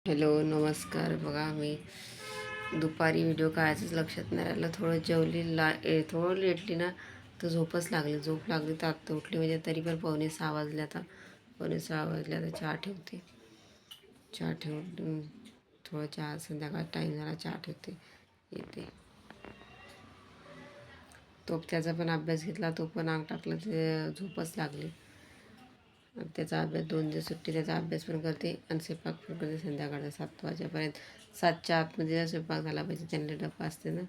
Hello नमस्कार. बघा मी दुपारी व्हिडिओ काढायचंच लक्षात नाही राहिलं. थोडं थोडं लेटली ना तर झोपच लागली. झोप लागली तर आत्ता उठली म्हणजे तरी पण 5:45 वाजले. आता 5:45 वाजले. आता चहा ठेवते. चहा ठेवून थोडं चहा संध्याकाळ टाईम झाला चहा ठेवते येते. तो त्याचा पण अभ्यास घेतला. तो पण अंग टाकलं ते झोपच लागली. त्याचा अभ्यास 2 दिवस सुट्टी. त्याचा अभ्यास पण करते आणि स्वयंपाक पण करते संध्याकाळचा 7 वाजेपर्यंत. 7च्या आतमध्ये स्वयंपाक झाला पाहिजे. त्यांना डबा असते ना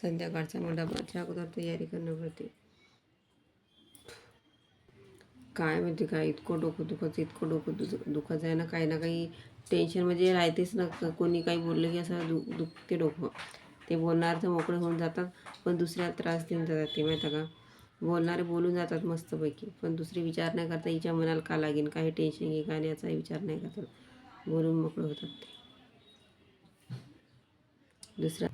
संध्याकाळचा. मग डबाच्या अगोदर तयारी करणं पडते. काय माहिती काय इतकं डोकं दुखत आहे ना. काही ना काही टेन्शन म्हणजे राहतेच ना. कोणी काही बोललं की असं दुखते डोकं. ते बोलणार तर मोकळे होऊन जातात पण दुसऱ्याला त्रास देऊन जातात. ते माहिती का. बोलणारे बोलून जातात मस्तपैकी पण दुसरे विचार नाही करता हिच्या मनाला का लागेल काही टेन्शन घे का याचा विचार नाही करतात. बोलून मोकळे होतात ते. दुसरा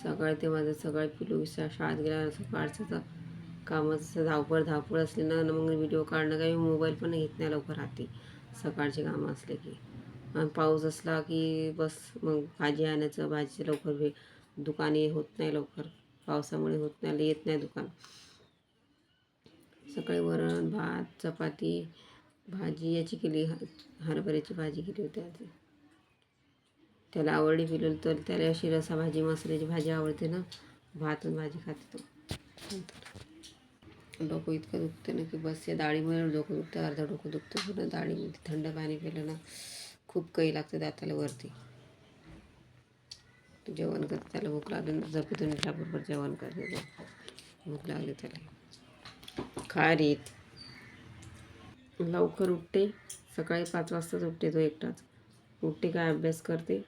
सकाळी ते माझं सकाळी पिलू शाळेत गेला. सकाळचं तर कामाचं धावपळ असली ना मग व्हिडिओ काढणं काही मोबाईल पण घेत नाही लवकर हाती. सकाळचे कामं असले की आणि पाऊस असला की बस मग भाजी आणायचं. भाजीचं लवकर दुकाने होत नाही लवकर. पावसामुळे होत नाही येत नाही दुकान. सकाळी वरण भात चपाती भाजी याची केली. हरभऱ्याची भाजी केली होती आज. त्याला आवडली पिलू तर त्याला अशी रसा भाजी मसाल्याची भाजी आवडते ना. भात आणि भाजी खाते तो. डोकं इतकं दुखते ना की बस या डाळीमुळे डोकं दुखतं. अर्धा डोकं दुखतं पूर्ण. डाळीमध्ये थंड पाणी पिलं ना खूप काही लागतं दाताला वरती. जेवण करते. त्याला भूक लागली झोपेतून उठल्याबरोबर जेवण करते. भूक लागली त्याला खारीत. लवकर उठते. सकाळी 5 वाजताच उठते तो एकटाच. उठते काय अभ्यास करते.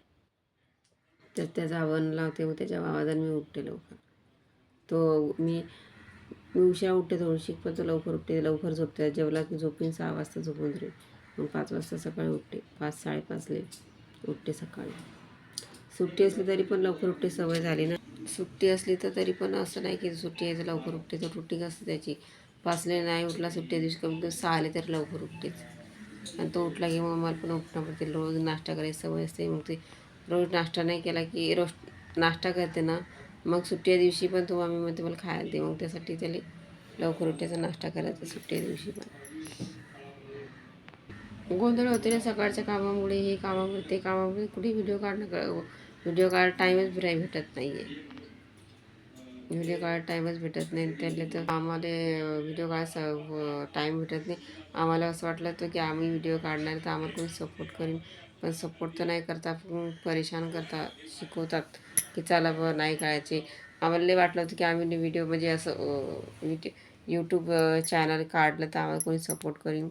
त्याचा आवाज लावते. मग त्याच्या आवाजाने मी उठते लवकर. मी उशिरा उठते थोडीशी पण तो लवकर उठते. लवकर झोपते. जेवला की झोपून 6 वाजता झोपून राहील. मग 5 वाजता सकाळी उठते. 5-5:30 उठते सकाळी. सुट्टी असली तरी पण लवकर उठते. सवय झाली ना. सुट्टी असली तर तरी पण असं नाही की सुट्टी यायचं लवकर उठते. तर रुटीन असते त्याची. 5ला नाही उठला सुट्टी दिवशी कमी कमी 6 तरी लवकर उठतेच. आणि तो उठला की मग मला पण उठणं पडते. रोज नाश्ता करायची सवय असते. मग ते रोज नाश्ता नाही केला की रोज नाश्ता करते ना मग सुट्टी दिवशी पण तो मम्मी म्हणते मला खायला दे. मग त्यासाठी त्याला लवकर उठायचा नाश्ता करायचा सुट्टी दिवशी पण. गोंधळ होते ना सकाळच्या कामामुळे. हे कामामुळे ते कामामुळे कुठे व्हिडिओ काढ टाईमच भेटत नाही आहे. व्हिडिओ काढ टाईमच भेटत नाही. त्यातले तर आम्हाला व्हिडिओ काढायचा टाईम भेटत नाही. आम्हाला असं वाटलं होतं की आम्ही व्हिडिओ काढणार तर आम्हाला कोणी सपोर्ट करेन. पण सपोर्ट तर नाही करता. परेशान करता शिकवतात की चला बरं नाही काढायचे. आम्हाला लई वाटलं होतं की आम्ही व्हिडिओ म्हणजे असं यूट्यूब चॅनल काढलं तर आम्हाला कोणी सपोर्ट करीन.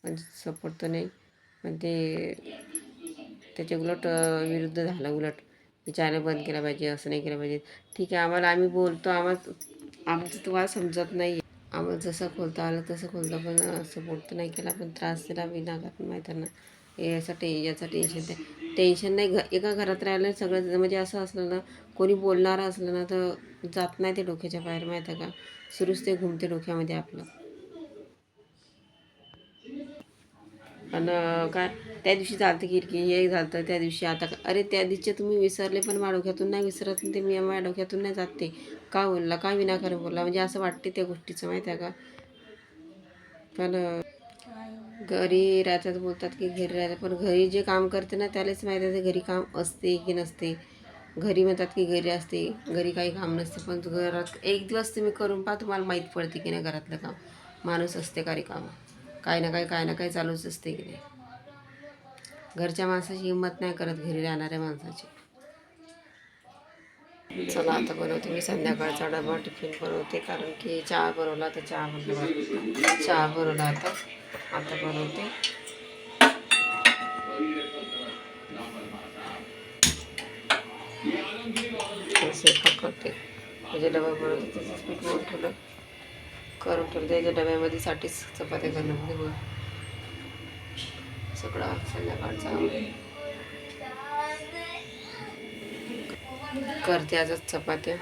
पण सपोर्ट तर नाही. पण ते त्याच्या उलट विरुद्ध झालं. उलट चॅनल बंद केला पाहिजे असं नाही केलं पाहिजे. ठीक आहे आम्ही बोलतो. आमचं तुम्हाला समजत नाही. आम्हाला जसं खोलता आलं तसं खोलतं पण सपोर्ट तर नाही केला. पण त्रास दिला विनाकारण माहिती ना. याचं टेन्शन नाही. एका घरात राहिलं सगळं म्हणजे असं असलं ना कोणी बोलणारं असलं ना तर जात नाही ते डोक्याच्या बाहेर माहिती का. सुरूच ते घुमते डोक्यामध्ये आपलं. आणि काय त्या दिवशी चालतं की हे झालं त्या दिवशी आता अरे त्या दिवशी तुम्ही विसरले पण माझ्या डोक्यातून नाही विसरत. ते मी माझ्या डोक्यातून नाही जात. ते का बोलला का विनाकारण बोलला म्हणजे असं वाटते त्या गोष्टीचं माहिती आहे का. पण घरी राहतात बोलतात की घरी राहतात पण घरी जे काम करते ना त्यालाच माहीत आहे घरी काम असते की नसते. घरी म्हणतात की घरी असते घरी काही काम नसते पण घरात एक दिवस तुम्ही करून पहा तुम्हाला माहीत पडते की नाही घरातलं काम. माणूस असते का रिकामा. काही ना काही चालूच असते की नाही. घरच्या माणसाची हिंमत नाही करत घरी राहणाऱ्या माणसाची. चला आता बनवते मी संध्याकाळचा डबा टिफिन बनवते कारण की चहा बनवला तर चहा बनवला आता बनवते. स्वयंपाक करते म्हणजे डबा बनवते त्याचंच पीठ मळून ठेवलं करून ठेवलं. त्याच्या डब्यामध्ये साठीच चपात्या करणं म्हणजे मग सगळा संध्याकाळचा करते आजच चपात्या.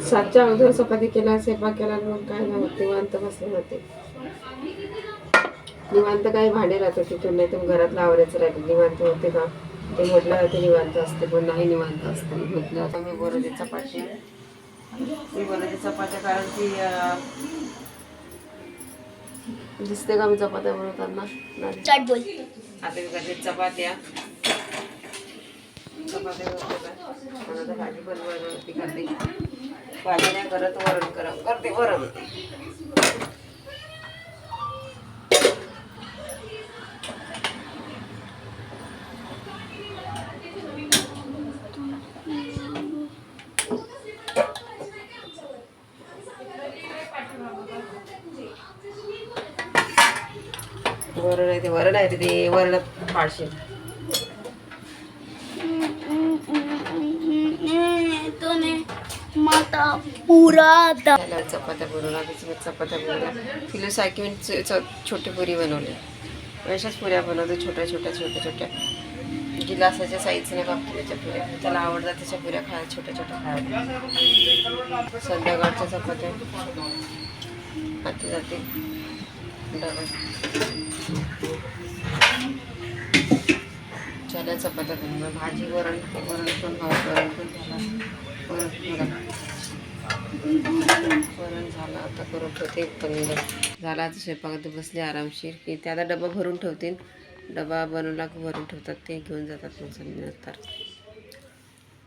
7च्या अगोदर चपाती केला, स्वयंपाक केला, मग काय नाही होत, निवांत बसले होते. निवांत काही भांडे राहतं तिथून, नाही तर घरातलं आवरायचं राहिलं. निवांत होते का ते म्हटलं ते निवांत असते, पण नाही निवांत असते म्हटलं. मी बनवते चपात्या, कारण की दिसते का मी चपात्या बनवताना? आता मी करते चपात्या बनवते, भाजी पण बनवते करते. भाजी नाही करत, वरण करते वरण. वरण आहे ते वरणात फाडशे चपात्या बनवल्या. चपात्या बनवल्या, किलो सायकिन छोटी पुरी बनवली. अशाच पुऱ्या बनवते, छोट्या छोट्या छोट्या छोट्या गिलासाच्या साईजने बापऱ्याच्या पुऱ्या. त्याला आवडतात त्याच्या पुऱ्या खायला, छोट्या छोट्या खायला. संध्याकाळच्या चपात्या हाती जाते चला. चपात्या बनवल्या, भाजी वरण पण भात वरण पण झाला. वरण झालं, आता करून ठेवते. पण झाला आता स्वयंपाकात बसले आरामशीर. की ते आता डबा भरून ठेवतील. डबा बनवला की भरून ठेवतात, ते घेऊन जातात मग नंतर.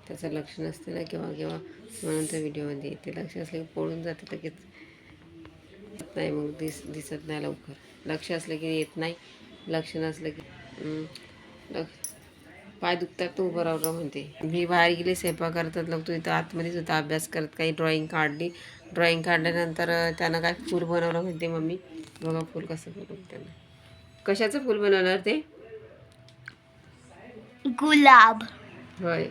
त्याचं लक्ष नसते ना केव्हा केव्हा, म्हणून त्या व्हिडिओमध्ये ते लक्ष असले की पळून जाते लगेच. नाही मग दिसत नाही लवकर. लक्ष असलं की येत नाही, लक्ष नसलं की पाय दुखतात तो उभं राहू म्हणते. मी बाहेर गेले स्वयंपाक करतात लोक, तू इथं आतमध्येच होता अभ्यास करत. काही ड्रॉइंग काढली, ड्रॉइंग काढल्यानंतर त्यानं काय फूल बनवलं म्हणते मम्मी. बघा फूल कसं बनवलं त्यानं. कशाचं फूल बनवणार ते? गुलाब. होय,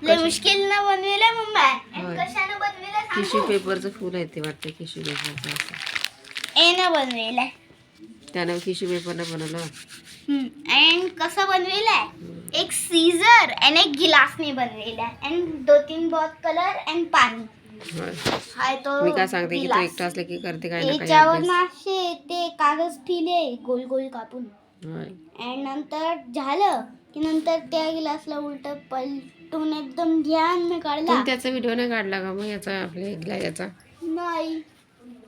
मुश्किल न बनविले मम्मा. कशाने बनविले? टिश्यू पेपरचं फूल आहे ते वाटतं, टिश्यू पेपरचं असं. एनं बनविलंय त्यानं टिश्यू पेपरनं बनवलं. एंड कसं बनविलंय? एक सीझर आणि एक गिलासने बनविलंय एंड 2-3 बॉट कलर एंड पाणी. हाय तो मी काय सांगते की तो एकटा असलं की करते काय ना काय. याच्यावर नाशे ते कागद ठेवले गोल गोल कापून. होय. एंड नंतर झालं की नंतर त्या गिलासला उलट पलटून एकदम ध्यान काढला. त्याचा व्हिडिओ नाही काढला का मग याचा आपल्या गिलासाचा? नाही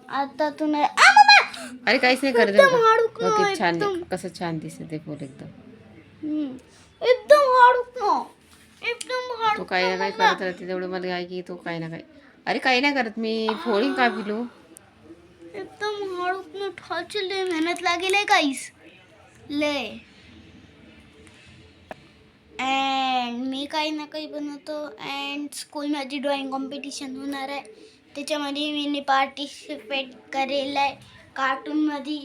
आता तू नाही. अरे काहीच नाही करत. छान, कसं छान दिसते ते फूल एकदम. एकदम हाडूक तो काही ना काही करत राहते, तेवढं मला आहे की तो काही ना काही. अरे काही नाही करत मी, फोळी का पिलो. एकदम हाडूक ठाची लय मेहनत लागेल काहीच लय. अँड मी काही ना काही बनवतो. अँड स्कूल माझी ड्रॉइंग कॉम्पिटिशन होणार आहे, त्याच्यामध्ये मी पार्टिसिपेट करेल आहे कार्टूनमध्ये.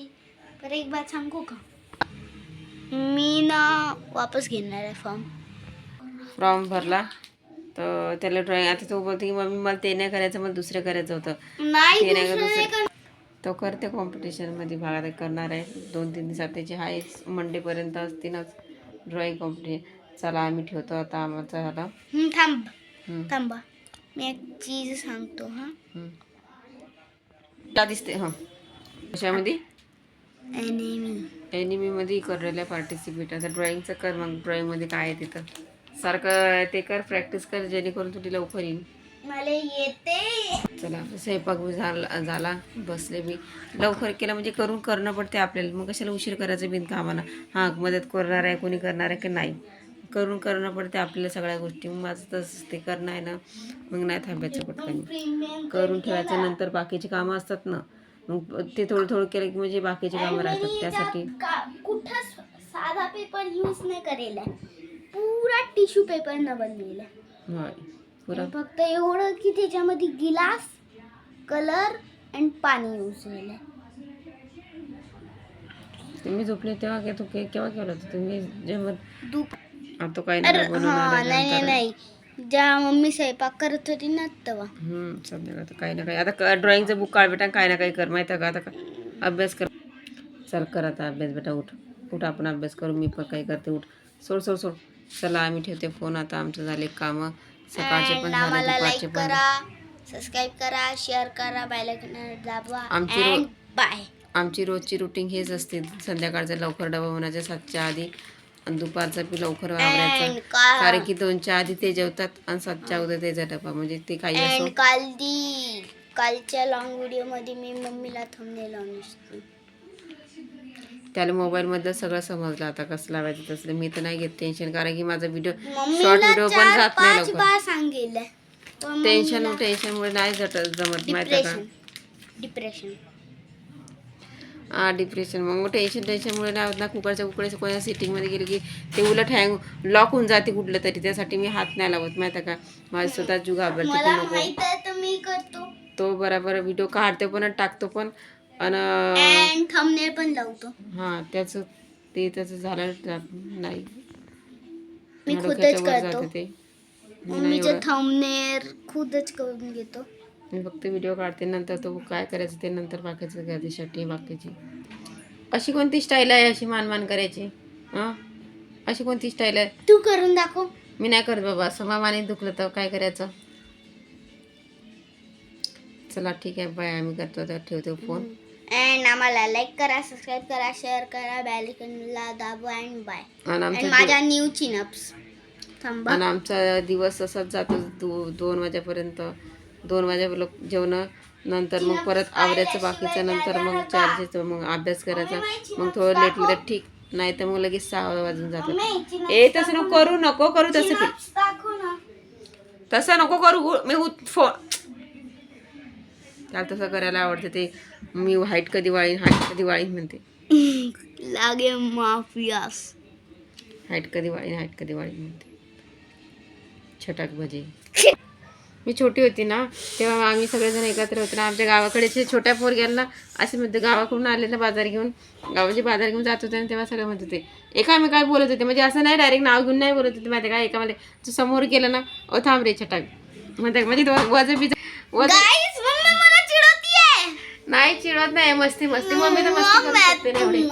तर एक बात सांगू का, मी ना वापस घेणार आहे फॉर्म भरला तर त्याला ड्रॉइंग. आता तो बोलतो की मम्मी मला ते नाही करायचं, मला दुसरं करायचं होतं. नाही तो करते कॉम्पिटिशनमध्ये भाग करणार आहे. 2-3 दिवसात त्याची आहे, मंडेपर्यंत असतीलच ड्रॉइंग कॉम्पिटिशन. चला आम्ही ठेवतो आता, आमचा झाला. थांबा मी एक चीज सांगतो. का दिसते? हां, कशामध्ये? एनिमी मध्ये करेल आहे पार्टिसिपेट. आता ड्रॉइंगचं कर, मग ड्रॉइंगमध्ये काय आहे तिथं सारखं ते कर, प्रॅक्टिस कर, जेणेकरून तुझी लवकर येईल. मला येते. चला स्वयंपाक झाला बसले मी. लवकर केलं म्हणजे करणं पडते आपल्याला, मग कशाला उशीर करायचं बिनकामानं. हां मदत करणार आहे कोणी, करणार आहे की नाही, करणं पडते आपल्याला सगळ्या गोष्टी. मग माझं तसं ते करणं आहे ना, मग नाही थांबायचं पटकन, करून ठेवायचं. नंतर बाकीची कामं असतात ना, मग ते थोडं केलं की म्हणजे बाकीची कामं राहतात. त्यासाठी कुठं साधा पेपर यूज नाही करेल, पुरा टिश्यू पेपर न बनलेला. होय, पुरा फक्त एवढं की त्याच्यामध्ये गिलास, कलर अँड पाणी यूज केलं. तुम्ही झोपले तेव्हा केव्हा केलं होतं तुम्ही जेव्हा? तो काही नाही ज्या मम्मी स्वयंपाक करत होती ना तेव्हा. संध्याकाळ काही ना काही. आता ड्रॉइंगचं बुक काढ बेटा, काय ना काही कर. माहिती का आता अभ्यास कर. चल कर आता अभ्यास बेटा, उठ आपण अभ्यास करू. मी पण काही करते, उठ. सोड. चला आम्ही ठेवते फोन आता. आमचं झाले कामं, सकाळचे पण झाले, दुपारचे पण. सबस्क्राईब करा, शेअर करा, बेल आयकॉन दाबा आमची अँड बाय. आमची रोजची रुटीन हेच असते. संध्याकाळचा लवकर डबा बनवायचा 7च्या आधी आणि दुपारचा बी लवकर आवरायचा, अँड कारण की 2च्या आधी ते जेवतात आणि 7च्या अगोदर त्याचा डबा, म्हणजे ते काही असो. कालच्या लॉंग व्हिडिओ मध्ये मी मम्मीला थंबनेल लावून असतो. त्याला मोबाईलमधलं सगळं समजलं आता कसं लावायचं तसलं. मी तर नाही घेत टेन्शन, कारण की माझा शॉर्ट मम्मीला व्हिडिओ पण जात नाही 4-5 लवकर. बार सांगितलंय. पण टेन्शनमुळे नाही जमत माहिती का. डिप्रेशन डिप्रेशन, मग टेन्शनमुळे नाही होत ना. कुकरच्या कोणत्या सिटिंगमध्ये गेली की ते उलट हँग लॉक होऊन जाते कुठलं तरी. त्यासाठी मी हात नाही लावत माहिती का. माझं स्वतः जीव घाबरते की मला नको. माहित आहे तर मी करतो. तो बरोबर व्हिडिओ काढतो पण आणि टाकतो पण आणि अँड थंबनेल पण लावतो. हां त्याचं झालं नाही. मी डोक्याच्या खुदच वर करतो. जाते ते. मी नाही मम्मीचं एवढं. थंबनेल खुदच करून घेतो. मी फक्त व्हिडिओ काढते, नंतर तो काय करायचं ते नंतर बाकीचं करते. शर्टी बाकीची अशी कोणती स्टाईल आहे अशी मान करायची? हां अशी कोणती स्टाईल आहे? तू करून दाखव. मी नाही करत बाबा. असं माने दुखलं तर काय करायचं. चला ठीक आहे, बाय. आम्ही करतो तर ठेवतो फोन. अँड आम्हाला लाईक करा, सबस्क्राईब करा, शेअर करा, बेल आयकॉनला दाबा अँड बाय. आणि अँड माझ्या न्यू चिनअप्स थांबा. आणि आमचा दिवस असाच जातो 2 वाजेपर्यंत. 2 वाजेपर्यंत जेवण, नंतर मग परत आवरायचं बाकीचं, नंतर मग चार्जेचं, मग अभ्यास करायचा. मग थोडं लेट मध्ये ठीक, नाही तर मग लगेच 6 वाजून जातात. तसं नको करू तसं की. दाखव ना. तसं नको करू. मी फोन त्याला तसं करायला आवडते ते. मी हाईट कधी वाळीन म्हणते. लागे माफियास. हाईट कधी वाळीन म्हणते. छटाक भजी. मी छोटी होती ना तेव्हा आम्ही सगळेजण एकत्र होतो ना. आमच्या गावाकडे छोट्या पोरग्यांना असे म्हणते, गावाकडून आले ना बाजार घेऊन बाजार घेऊन जात होते, आणि तेव्हा सगळे म्हणत होते एकामेकाला बोलत होते. म्हणजे असं नाही डायरेक्ट नाव घेऊन नाही बोलत होते माहिती का. एकामध्ये समोर गेलं ना, ओ थांब रे छटाक म्हणते. म्हणजे वजन नाही चिडवत नाही. मस्ती मम्मी तर मस्ती करू शकते ना एवढी.